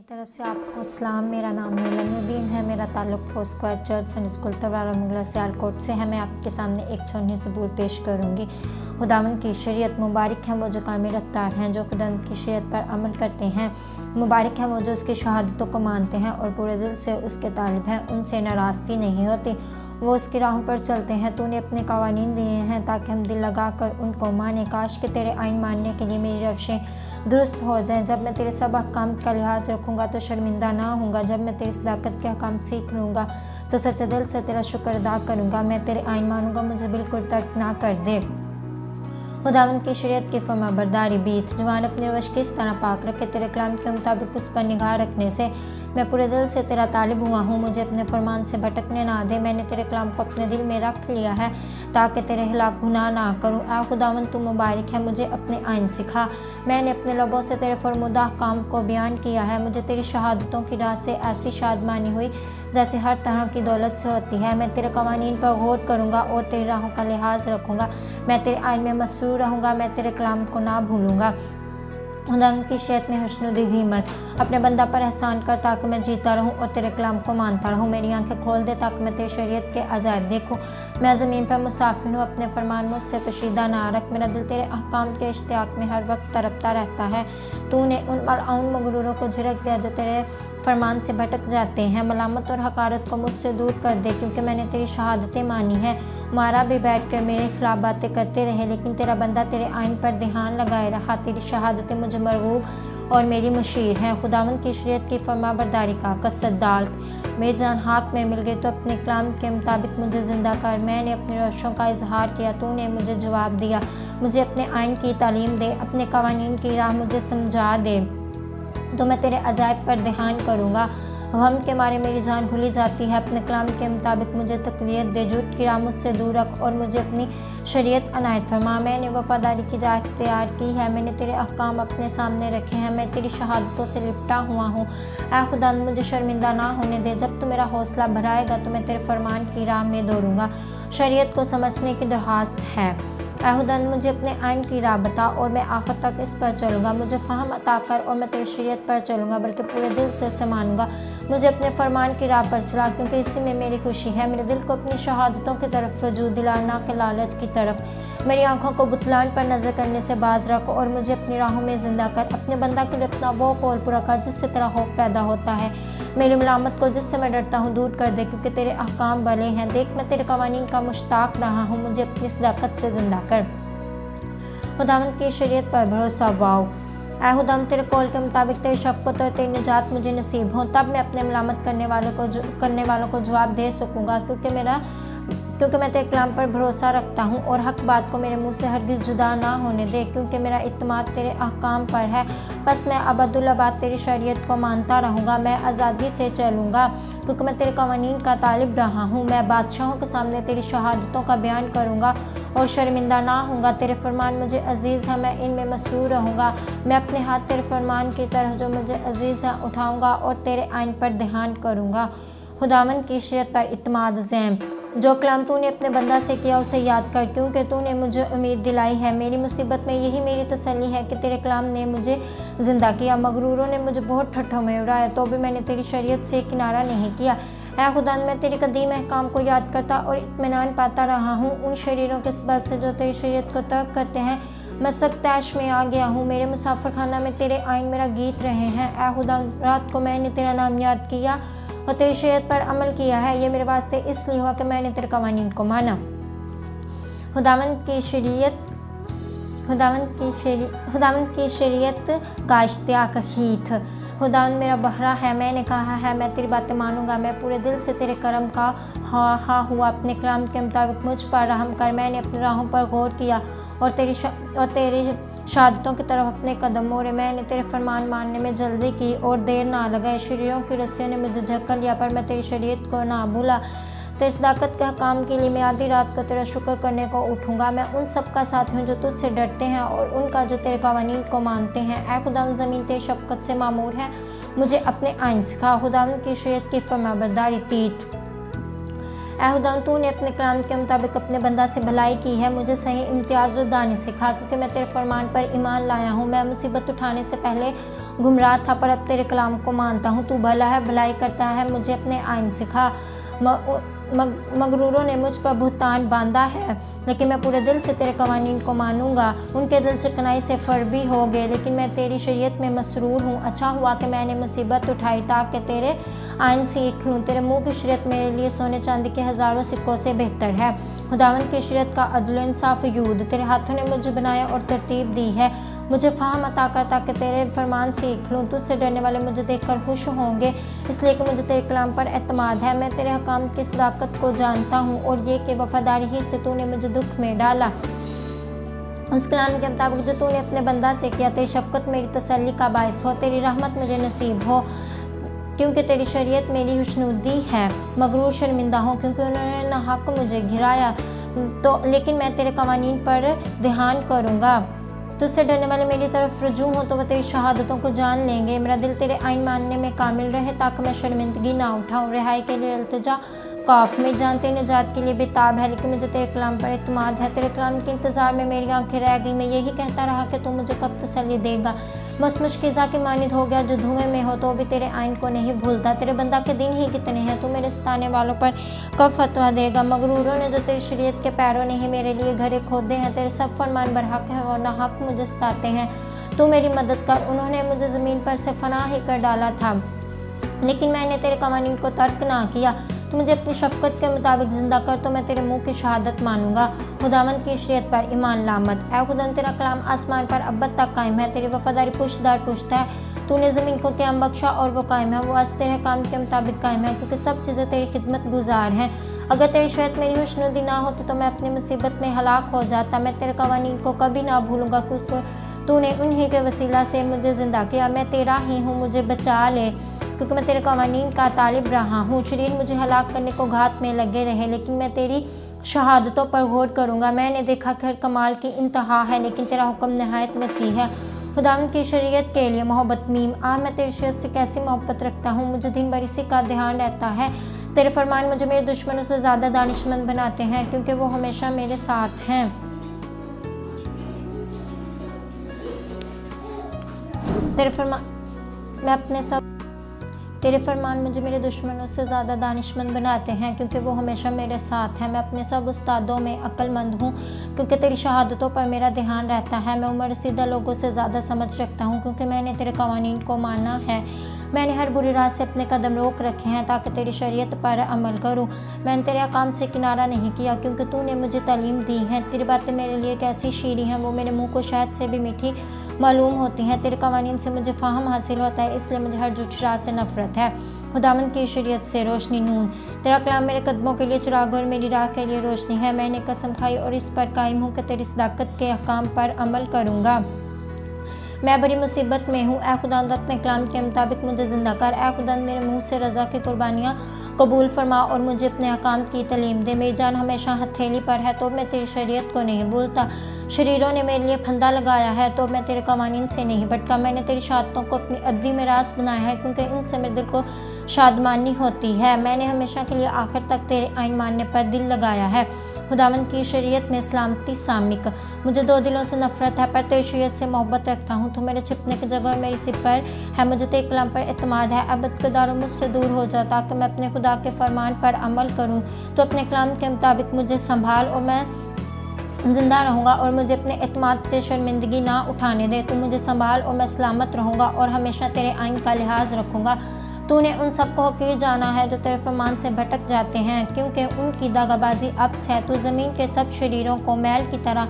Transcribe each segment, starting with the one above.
तरफ से आपको सलाम। मेरा नाम नीलमुद्दीन है। मेरा ताल्लुक़ फोस्क्वायर चर्च एंड स्कूल तवारा मुगला सियालकोट से है। मैं आपके सामने एक सुन्नी ज़बूर पेश करूँगी। खुदावंद की शरीयत मुबारक हैं वो जो कामिल रफ्तार हैं, जो खुदावंद की शरीयत पर अमल करते हैं। मुबारक हैं वो जो उसकी शहादतों को मानते हैं और पूरे दिल से उसके तालिब हैं। उनसे नाराज़गी नहीं होती, वो उसकी राहों पर चलते हैं। तूने अपने कवानीन दिए हैं ताकि हम दिल लगा कर उनको माने। काश के तेरे आइन मानने के लिए मेरी रवशें दुरुस्त हो जाएं। जब मैं तेरे सब अहकाम का लिहाज रखूँगा तो शर्मिंदा ना होऊंगा। जब मैं तेरी सदाकत के अहकाम सीख लूँगा तो सच्चे दिल से तेरा शुक्र अदा करूँगा। मैं तेरे आइन मानूँगा, मुझे बिल्कुल तर्क ना कर दे। खुदावंद की शरीयत की फरमाबरदारी बीत जवान अपनी रवश किस तरह पाक रखे। तेरे कलाम के मुताबिक उस पर निगाह रखने से मैं पूरे दिल से तेरा तालिब हुआ हूँ। मुझे अपने फरमान से भटकने ना दे। मैंने तेरे कलाम को अपने दिल में रख लिया है ताकि तेरे खिलाफ गुनाह ना करूँ। आ खुदावंद तू मुबारक है, मुझे अपने आइन सिखा। मैंने अपने लबों से तेरे फरमुदा काम को बयान किया है। मुझे तेरी शहादतों की राह से ऐसी शादमानी हुई जैसे हर तरह की दौलत से होती है। मैं तेरे कवानीन पर गौर करूँगा और तेरी राहों का लिहाज रखूँगा। मैं तेरे आइन में मसरूर रहूँगा, मैं तेरे कलाम को ना भूलूँगा। खुदावंद की शरीयत में हुस्न दिखी मत। अपने बंदा पर एहसान कर ताकि मैं जीता रहूं और तेरे कलाम को मानता रहूं। मेरी आंखें खोल दे ताकि मैं तेरी शरीयत के अजायब देखूं। मैं ज़मीन पर मुसाफिर हूँ, अपने फरमान मुझसे पोशीदा ना रख। मेरा दिल तेरे अहकाम के इश्तियाक में हर वक्त तड़पता रहता है। तूने उन मगरूरों को झिड़क दिया जो तेरे फरमान से भटक जाते हैं। मलामत और हकारत को मुझसे दूर कर दे, क्योंकि मैंने तेरी शहादतें मानी हैं। मारा भी बैठ कर मेरे खिलाफ बातें करते रहे, लेकिन तेरा बंदा तेरे आइन पर ध्यान लगाए रहा। तेरी शहादतें मुझे मरगूब और मेरी मुशीर हैं। खुदावंद की शरीयत की फरमाबरदारी का कसद दालत मेरी जान हाथ में मिल गई तो अपने कलाम के मुताबिक मुझे ज़िंदा कर। मैंने अपनी रवशों का इजहार किया, तूने मुझे जवाब दिया। मुझे अपने आइन की तालीम दे, अपने कवानीन की राह मुझे समझा दे तो मैं तेरे अजायब पर ध्यान करूँगा। गम के मारे मेरी जान भूली जाती है। अपने कलाम के मुताबिक मुझे तकवीत दे, झूठ की राह मुझसे दूर रख और मुझे अपनी शरीयत अनायत फरमा। मैंने वफादारी की राह तैयार की है, मैंने तेरे अहकाम अपने सामने रखे हैं। मैं तेरी शहादतों से लिपटा हुआ हूँ। ऐ खुदा मुझे शर्मिंदा ना होने दे। जब तू मेरा हौसला बढ़ाएगा तो मैं तेरे फरमान की राह में दौड़ूंगा। शरीयत को समझने की दरख्वास्त है। ऐ खुदा मुझे अपने आइन की राह बता और मैं आखिर तक इस पर चलूँगा। मुझे फ़हम अता कर और मैं तेरी शरीयत पर चलूँगा, बल्कि पूरे दिल से इसे मानूँगा। मुझे अपने फरमान की राह पर चला, क्योंकि इसी में मेरी खुशी है। मेरे दिल को अपनी शहादतों की तरफ रजू दिला, ना के लालच की तरफ। मेरी आंखों को बुतलान पर नज़र करने से बाज रख और मुझे अपनी राहों में ज़िंदा कर। अपने बंदा के लिए अपना वो कौल पूरा कर जिससे तेरा खौफ पैदा होता है। मेरी मलामत को जिससे मैं डरता हूँ दूर कर दे, क्योंकि तेरे अहकाम भले हैं। देख मैं तेरे कवानीन का मुश्ताक रहा हूँ, मुझे अपनी सदाकत से ज़िंदा कर। खुदावंद की शरीयत पर भरोसा वाओ। ऐ खुदावंद तेरे कौल के मुताबिक तेरी शफ़क़त और तेरी निजात मुझे नसीब हो, तब मैं अपने मलामत करने वालों को जवाब दे सकूँगा, क्योंकि मैं तेरे कलाम पर भरोसा रखता हूँ और हक बात को मेरे मुँह से हरगिज़ जुदा ना होने दे, क्योंकि मेरा इत्मीनान तेरे अहकाम पर है। बस मैं अबदुल्लाबाद तेरी शरीयत को मानता रहूँगा। मैं आज़ादी से चलूँगा, क्योंकि मैं तेरे कवानीन का तालिब रहा हूँ। मैं बादशाहों के सामने तेरी शहादतों का बयान करूँगा और शर्मिंदा ना होऊंगा। तेरे फरमान मुझे अजीज़ है, मैं इनमें मसरूर रहूँगा। मैं अपने हाथ तेरे फरमान की तरह जो मुझे अजीज़ है उठाऊँगा और तेरे आइन पर ध्यान करूँगा। खुदावंद की शरीयत पर इत्मीनान ज़ैम। जो कलाम तूने अपने बंदा से किया उसे याद कर, क्योंकि तूने मुझे उम्मीद दिलाई है। मेरी मुसीबत में यही मेरी तसल्ली है कि तेरे कलाम ने मुझे ज़िंदा किया। मगरूरों ने मुझे बहुत ठट्ठों में उड़ाया, तो भी मैंने तेरी शरीयत से किनारा नहीं किया। ऐ खुदा मैं तेरी कदीम अहकाम को याद करता और इत्मीनान पाता रहा हूँ। उन शरीरों के सबब से जो तेरी शरीयत को तर्क करते हैं मैं सख्त ऐश में आ गया हूँ। मेरे मुसाफिर खाना में तेरे आइन मेरा गीत रहे हैं। ऐ खुदा रात को मैंने तेरा नाम याद किया और तेरी शरीयत पर अमल किया है। ये मेरे वास्ते इसलिए हुआ कि मैंने तेरे कवानीन को माना। खुदावंद की शरीयत का इश्तियाक खीथ। खुदावंद मेरा बहरा है, मैंने कहा है मैं तेरी बातें मानूंगा। मैं पूरे दिल से तेरे करम का हाँ हुआ। अपने कलाम के मुताबिक मुझ पर रहम कर। मैंने अपनी राहों पर गौर किया और तेरी शहादतों की तरफ अपने कदम मोड़े। मैंने तेरे फरमान मानने में जल्दी की और देर ना लगाए। शरीरों की रस्सियों ने मुझे झक्कर लिया, पर मैं तेरी शरीयत को ना भूला। तेरी सदाकत के काम के लिए मैं आधी रात को तेरा शुक्र करने को उठूँगा। मैं उन सब का साथी हूँ जो तुझसे डरते हैं और उनका जो तेरे कवानीन को मानते हैं। ऐ खुदावंद ज़मीन तेरी शफ़क़त से मामूर है, मुझे अपने आइन सिखा। खुदावंद की शरीयत की फरमाबरदारी तीत। ऐ खुदावंद तूने अपने कलाम के मुताबिक अपने बंदा से भलाई की है। मुझे सही इम्तियाज़ और दानी सिखा, क्योंकि मैं तेरे फरमान पर ईमान लाया हूँ। मैं मुसीबत उठाने से पहले गुमराह था, पर अब तेरे कलाम को मानता हूँ। तू भला है, भलाई करता है, मुझे अपने आइन सिखा। मगरूरों ने मुझ पर बुहतान बांधा है, लेकिन मैं पूरे दिल से तेरे कवानीन को मानूंगा। उनके दिल चिकनाई से फरबी हो गए, लेकिन मैं तेरी शरीयत में मसरूर हूँ। अच्छा हुआ कि मैंने मुसीबत उठाई ताकि तेरे आइन सीख लूँ। तेरे मुँह की शरीयत मेरे लिए सोने चांदी के हज़ारों सिक्कों से बेहतर है। खुदावंद की शरीयत का अदल इंसाफ यूद, तेरे हाथों ने मुझे बनाया और तरतीब दी है। मुझे फ़हम अता कर ताकि तेरे फरमान सीख लूँ। तुझसे डरने वाले मुझे देखकर खुश होंगे, इसलिए कि मुझे तेरे कलाम पर एतमाद है। मैं तेरे हकाम की सदाकत को जानता हूँ और ये कि वफादारी ही से तूने मुझे दुख में डाला। उस कलाम के मुताबिक जो तूने अपने बंदा से किया, तेरी शफकत मेरी तसल्ली का बायस हो, तेरी रहमत मुझे नसीब हो, क्योंकि तेरी शरीयत मेरी खुशनुदी है। मगरूर शर्मिंदा हो क्योंकि उन्होंने नाहक मुझे घिराया, तो लेकिन मैं तेरे कवानीन पर ध्यान करूँगा। तुझसे डरने वाले मेरी तरफ रुजू हो तो वह तेरी शहादतों को जान लेंगे। मेरा दिल तेरे आइन मानने में कामिल रहे ताकि मैं शर्मिंदगी ना उठाऊँ। रिहाई के लिए अल्तजा काफ में जानते निजात के लिए बेताब है, लेकिन मुझे तेरे कलाम पर एतमाद है। तेरे कलाम के इंतज़ार में मेरी आंखें रह गई। मैं यही कहता रहा कि तू मुझे कब तसल्ली देगा। बस मुश्किज़ा की मानिद हो गया जो धुएं में हो तो भी तेरे आइन को नहीं भूलता। तेरे बंदा के दिन ही कितने हैं, तू मेरे सताने वालों पर कब फतवा देगा। मगरूरों ने जो तेरी शरीयत के पैरों ने ही मेरे लिए घरे खोदे हैं। तेरे सब फरमान बरहक हैं और नाहक मुझे सताते हैं। तू मेरी मदद कर। उन्होंने मुझे ज़मीन पर से फना ही कर डाला था, लेकिन मैंने तेरे कवानीन को तर्क ना किया। तू मुझे अपनी शफकत के मुताबिक ज़िंदा कर तो मैं तेरे मुँह की शहादत मानूंगा। खुदावंद की शरीयत पर ईमान लामत। ऐ खुदावंद, तेरा कलाम आसमान पर अब्बद तक कायम है। तेरी वफादारी पुश्तदार पुश्त है। तूने ज़मीन को क़याम बख्शा और वो कायम है। वो आज तेरे काम के मुताबिक कायम है, क्योंकि सब चीज़ें तेरी खिदमत गुजार हैं। अगर तेरी शरीयत मेरी खुशनुदी ना होती तो मैं अपनी मुसीबत में हलाक हो जाता। मैं तेरे कवानीन को कभी ना भूलूंगा, क्योंकि तूने उन्हीं के वसीला से मुझे ज़िंदा किया। मैं तेरा ही हूँ, मुझे बचा ले, क्योंकि मैं तेरे कवानीन का तालिब रहा हूँ। शरीर मुझे हलाक करने को घात में लगे रहे, लेकिन मैं तेरी शहादतों पर गौर करूँगा। मैंने देखा कि हर कमाल की इंतहा है, लेकिन तेरा हुक्म नहायत वसी है। खुदावंद की शरीयत के लिए मोहब्बत मीम। मैं तेरी शरीयत से कैसी मोहब्बत रखता हूँ, मुझे दिन भर इसी का ध्यान रहता है। तेरे फरमान मुझे मेरे दुश्मनों से ज़्यादा दानिशमंद बनाते हैं, क्योंकि वो हमेशा मेरे साथ हैं। तेरे फरमान मुझे मेरे दुश्मनों से ज़्यादा दानिशमंद बनाते हैं, क्योंकि वो हमेशा मेरे साथ हैं। मैं अपने सब उस्तादों में अक्लमंद हूँ, क्योंकि तेरी शहादतों पर मेरा ध्यान रहता है। मैं उम्र रसीदा लोगों से ज़्यादा समझ रखता हूँ, क्योंकि मैंने तेरे कवानीन को माना है। मैंने हर बुरी राह से अपने कदम रोक रखे हैं ताकि तेरी शरीयत पर अमल करूँ। मैंने तेरे अकाम से किनारा नहीं किया, क्योंकि तूने मुझे तालीम दी है। तेरी बातें मेरे लिए कैसी शीरी हैं, वो मेरे मुँह को शहद से भी मीठी मालूम होती हैं। तेरे कवानीन से मुझे फ़हम हासिल होता है, इसलिए मुझे हर झूठी राह से नफ़रत है। खुदावंद की शरीयत से रोशनी नून। तेरा कलाम मेरे कदमों के लिए चिराग और मेरी राह के लिए रोशनी है। मैंने कसम खाई और इस पर कायम हूँ कि तेरी सदाकत के अहकाम पर अमल करूँगा। मैं बड़ी मुसीबत में हूँ। ऐ खुदावंद, अपने कलाम के मुताबिक मुझे ज़िंदा कर। ऐ खुदावंद, मेरे मुँह से रज़ा की कुर्बानियाँ कबूल फरमा और मुझे अपने अहकाम की तालीम दे। मेरी जान हमेशा हथेली पर है तो मैं तेरी शरीयत को नहीं भूलता। शरीरों ने मेरे लिए फंदा लगाया है तो मैं तेरे कवानीन से नहीं भटका। मैंने तेरी शहादतों को अपनी अब्दी में रास बनाया है, क्योंकि इनसे मेरे दिल को शादमानी होती है। मैंने हमेशा के लिए आखिर तक तेरे आइन मानने पर दिल लगाया है। खुदावंद की शरीयत में सलामती सामिक। मुझे दो दिलों से नफरत है, पर तेरी शरीयत से मोहब्बत रखता हूँ। तो मेरे छिपने की जगह मेरी सिपर है। मुझे तेरे कलाम पर एतमाद है। अब बदकिरदारों मुझसे दूर हो जा ताकि मैं अपने खुदा के फरमान पर अमल करूँ। तो अपने कलाम के मुताबिक मुझे संभाल और मैं ज़िंदा रहूँगा, और मुझे अपने एतमाद से शर्मिंदगी ना उठाने दे। तू मुझे संभाल और मैं सलामत रहूँगा और हमेशा तेरे आइन का लिहाज रखूँगा। तूने उन सबको हकीर जाना है जो तेरे फरमान से भटक जाते हैं, क्योंकि उनकी दागाबाजी अब्स है। तू ज़मीन के सब शरीरों को मैल की तरह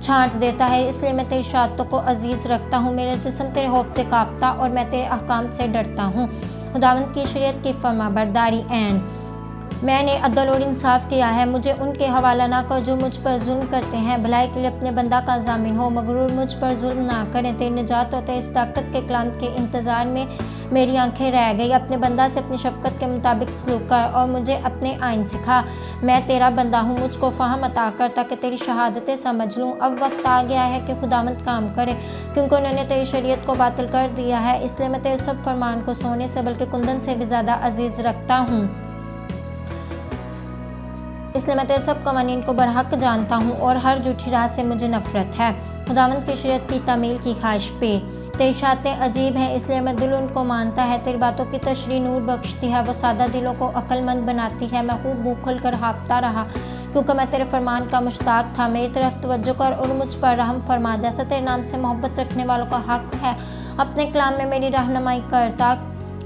छांट देता है, इसलिए मैं तेरी शहादतों को अजीज़ रखता हूँ। मेरा जिस्म तेरे खौफ से काँपता और मैं तेरे अहकाम से डरता हूँ। खुदावंद की शरीयत की फरमाबरदारी ऐन। मैंने अदल और इंसाफ किया है। मुझे उनके हवाला ना कर जो मुझ पर जुल्म करते हैं। भलाई के लिए अपने बंदा का जामिन हो, मगरूर मुझ पर जुल्म ना करें। तेरी निजात और तेरी ताकत के कलाम के इंतज़ार में मेरी आंखें रह गई। अपने बंदा से अपनी शफकत के मुताबिक सलूक कर और मुझे अपने आइन सिखा। मैं तेरा बंदा हूँ, मुझको फ़हम अता कर ताकि तेरी शहादतें समझ लूँ। अब वक्त आ गया है कि खुदावंद काम करे, क्योंकि उन्होंने तेरी शरीयत को बातिल कर दिया है। इसलिए मैं तेरे सब फरमान को सोने से बल्कि कुंदन से भी ज़्यादा अजीज़ रखता हूँ। इसलिए मैं तेरे सब कवानीन को बरहक जानता हूँ और हर झूठी राह से मुझे नफरत है। खुदावंद की शरीयत की तामील की ख्वाहिश पे तेरी शातें अजीब हैं, इसलिए मैं दिल उनको मानता है। तेरी बातों की तशरीह नूर बख्शती है, वो सादा दिलों को अक्लमंद बनाती है। मैं खूब मुँह खुल कर हाँफता रहा क्योंकि मैं तेरे फरमान का मुश्ताक था। मेरी तरफ तवज्जो कर और मुझ पर रहम फरमा, जैसा तेरे नाम से मोहब्बत रखने वालों का हक है। अपने कलाम में मेरी रहनुमाई करता,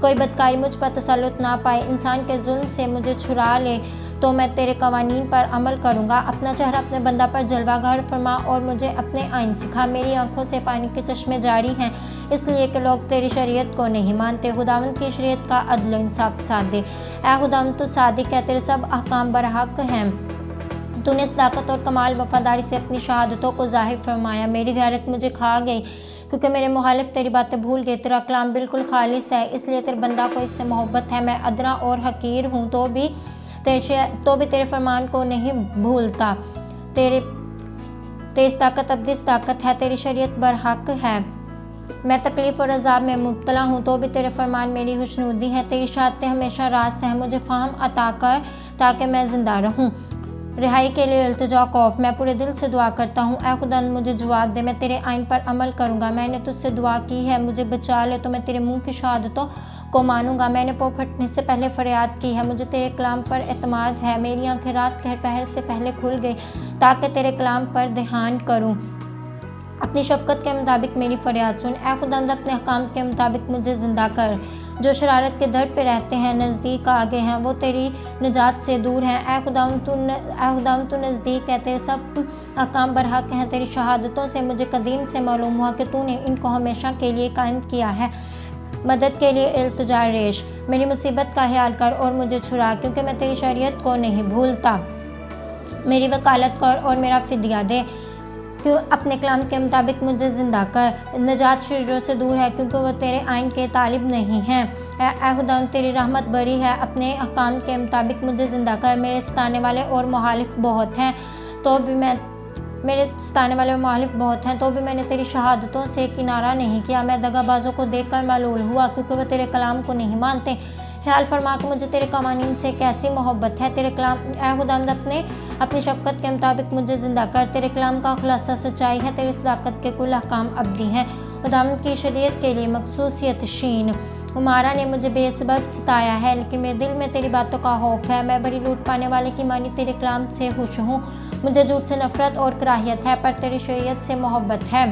कोई बदकारी मुझ पर तसल्लुत ना पाए। इंसान के जुल्म से मुझे छुड़ा ले तो मैं तेरे कवानीन पर अमल करूँगा। अपना चेहरा अपने बंदा पर जलवागर फरमा और मुझे अपने आइन सिखा। मेरी आंखों से पानी के चश्मे जारी हैं, इसलिए कि लोग तेरी शरीयत को नहीं मानते। खुदावंद की शरीयत का अदल इंसाफ साध दे। ऐ खुदावंद तू सादिक है, तेरे सब अहकाम बरहक हैं। तूने सदाकत और कमाल वफादारी से अपनी शहादतों को ज़ाहिर फरमाया। मेरी गैरत मुझे खा गई क्योंकि मेरे मुखालिफ तेरी बातें भूल गए। तेरा कलाम बिल्कुल खालिस है, इसलिए तेरे बंदा को इससे मोहब्बत है। मैं अदना और हकीर हूँ तो भी तेरे फरमान को नहीं भूलता। तेरी सदाकत अब्दी सदाकत है, तेरी शरीयत बरहक है। मैं तकलीफ़ और अजाब में मुब्तला हूँ तो भी तेरे फरमान मेरी खुशनुदी है। तेरी शहादतें हमेशा रास्त हैं, मुझे फ़हम अता कर ताकि मैं ज़िंदा रहूँ। रिहाई के लिए इल्तिजा खौफ, मैं पूरे दिल से दुआ करता हूँ। ऐ खुदा मुझे जवाब दे, मैं तेरे आइन पर अमल करूँगा। मैंने तुझसे दुआ की है, मुझे बचा ले तो मैं तेरे मुँह की शहादतों को मानूंगा। मैंने पो फटने से पहले फरियाद की है, मुझे तेरे कलाम पर एतमाद है। मेरी आंखें रात के पहर से पहले खुल गई ताकि तेरे कलाम पर ध्यान करूँ। अपनी शफ़क़त के मुताबिक मेरी फरियाद सुन। ऐ खुदावंद अपने अहकाम के मुताबिक मुझे ज़िंदा कर। जो शरारत के दर पे रहते हैं नज़दीक आगे हैं, वो तेरी निजात से दूर हैं। ऐ खुदावंद तू नज़दीक है, तेरे सब अहकाम बरहक हैं। तेरी शहादतों से मुझे कदीम से मालूम हुआ कि तूने इनको हमेशा के लिए कायम किया है। मदद के लिए इल्तिजा रेश, मेरी मुसीबत का ख्याल कर और मुझे छुड़ा, क्योंकि मैं तेरी शरीयत को नहीं भूलता। मेरी वकालत कर और मेरा फिदिया दे, क्यों अपने कलाम के मुताबिक मुझे ज़िंदा कर। निजात शरीरों से दूर है क्योंकि वो तेरे आइन के तालिब नहीं हैं। ऐ खुदावंद तेरी रहमत बड़ी है, अपने अहकाम के मुताबिक मुझे ज़िंदा कर। मेरे सताने वाले और मुखालिफ बहुत हैं तो भी मैंने तेरी शहादतों से किनारा नहीं किया। मैं दगाबाजों को देखकर मालूल हुआ क्योंकि वह तेरे कलाम को नहीं मानते। ख्याल फरमा कि मुझे तेरे कवानीन से कैसी मोहब्बत है। तेरे कलाम ऐ खुदावंद अपनी शफ़क़त के मुताबिक मुझे ज़िंदा कर। तेरे कलाम का खुलासा सच्चाई है, तेरी सदाकत के कुल अहकाम अब्दी हैं। खुदावंद की शरीयत के लिए मखसूसियत शीन, उमारा ने मुझे बेसबब सताया है, लेकिन मेरे दिल में तेरी बातों का खौफ है। मैं बड़ी लूट पाने वाले की मानी तेरे कलाम से खुश हूँ। मुझे झूठ से नफरत और कराहियत है, पर तेरी शरीयत से मोहब्बत है।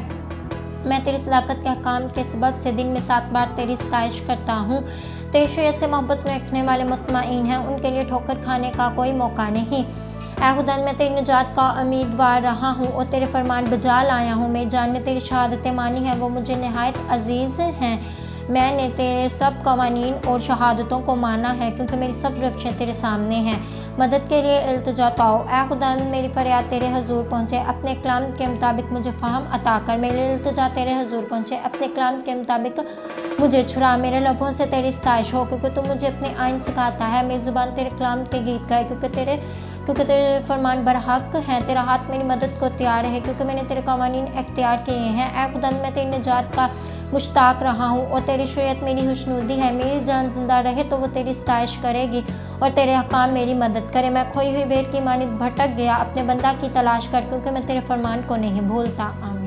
मैं तेरी सदाकत के अहकाम के सबब से दिन में 7 बार तेरी सताइश करता हूँ। तेरी शरीयत से मोहब्बत में रखने वाले मुतमईन हैं, उनके लिए ठोकर खाने का कोई मौका नहीं। ऐ खुदा मैं तेरी निजात का उम्मीदवार रहा हूँ और तेरे फरमान बजा लाया हूँ। मेरी जान ने तेरी शहादतें मानी हैं, वो मुझे नहायत अजीज़ हैं। मैंने तेरे सब कवानीन और शहादतों को माना है क्योंकि मेरी सब रविशें तेरे सामने हैं। मदद के लिए इल्तिजा ताओ। ऐ खुदा मेरी फरियाद तेरे हजूर पहुँचे, अपने कलाम के मुताबिक मुझे फ़हम अता कर। मेरे इल्तिजा तेरे हजूर पहुँचे, अपने कलाम के मुताबिक मुझे छुड़ा। मेरे लबों से तेरी सताइश हो क्योंकि तू मुझे अपने आइन सिखाता है। मेरी ज़ुबान तेरे कलाम के गीत गाए क्योंकि तेरे फरमान बरहक हैं। तेरा हाथ मेरी मदद को तैयार है क्योंकि मैंने तेरे कवानीन इख्तियार किए हैं। ऐ खुदा मैं तेरी निजात का मुश्ताक रहा हूँ और तेरी शरीयत मेरी खुशनुदी है। मेरी जान जिंदा रहे तो वो तेरी सताइश करेगी और तेरे हकाम मेरी मदद करे। मैं खोई हुई भेड़ की मानित भटक गया, अपने बंदा की तलाश कर क्योंकि मैं तेरे फरमान को नहीं भूलता। आमीन।